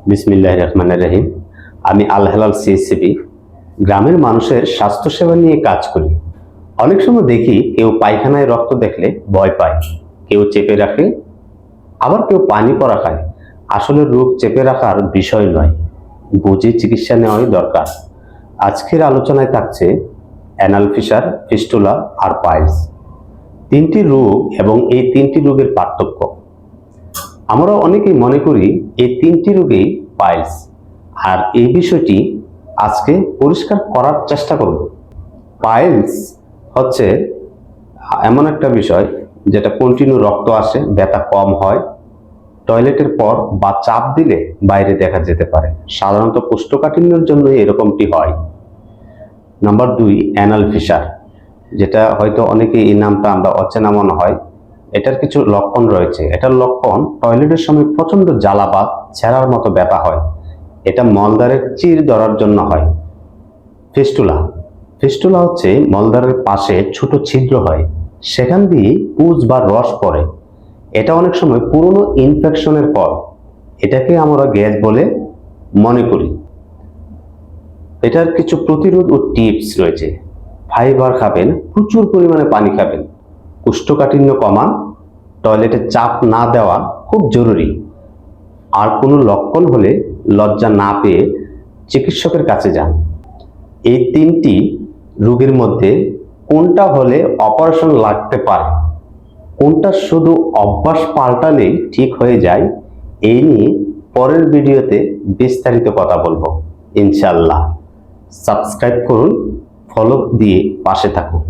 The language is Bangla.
বিসমিল্লাহির রহমানির রহিম। আমি আল হেলাল সিএসসিপি গ্রামের মানুষের স্বাস্থ্যসেবা নিয়ে কাজ করি। অনেক সময় দেখি কেউ পায়খানায় রক্ত দেখলে ভয় পায়, কেউ চেপে রাখে, আবার কেউ পানি পড়া খায়। আসলে রোগ চেপে রাখার বিষয় নয়, বুঝে চিকিৎসা নেওয়াই দরকার। আজকের আলোচনায় থাকছে অ্যানাল ফিসার, ফিস্টুলা আর পাইলস, তিনটি রোগ এবং এই তিনটি রোগের পার্থক্য। আমরা অনেকেই মনে করি এই তিনটি রোগেই পাইলস, আর এই বিষয়টি আজকে পরিষ্কার করার চেষ্টা করব। পাইলস হচ্ছে এমন একটা বিষয় যেটা কন্টিনিউ রক্ত আসে, ব্যথা কম হয়, টয়লেটের পর বা চাপ দিলে বাইরে দেখা যেতে পারে। সাধারণত কোষ্ঠকাঠিন্যের জন্য এরকমটি হয়। নাম্বার 2, অ্যানাল ফিসার, যেটা হয়তো অনেকে এই নামটা আমরা অচেনা মনে হয়। এটার কিছু লক্ষণ রয়েছে। এটার লক্ষণ টয়লেটের সময় প্রচন্ড জ্বালা বা ছেঁড়ার মতো ব্যথা হয়। এটা মলদ্বারের চির ধরার জন্য হয়। ফিস্টুলা, ফিস্টুলা হচ্ছে মলদ্বারের পাশে ছোট ছিদ্র হয়, সেখান দিয়ে পুজ বা রস পড়ে। এটা অনেক সময় পুরনো ইনফেকশনের ফল। এটাকে আমরা গ্যাস বলে মনে করি। এটার কিছু প্রতিরোধ ও টিপস রয়েছে। ফাইবার খাবেন, প্রচুর পরিমাণে পানি খাবেন, কোষ্ঠকাঠিন্য কমান, টয়লেটে চাপ না দেওয়া খুব জরুরি। আর কোনো লক্ষণ হলে লজ্জা না পেয়ে চিকিৎসকের কাছে যান। এই তিনটি রোগের মধ্যে কোনটা হলে অপারেশন লাগতে পারে, কোনটা শুধু অভ্যাস পাল্টালেই ঠিক হয়ে যায়, এই নিয়ে পরের ভিডিওতে বিস্তারিত কথা বলবো ইনশাআল্লাহ। সাবস্ক্রাইব করুন, ফলো দিয়ে পাশে থাকুন।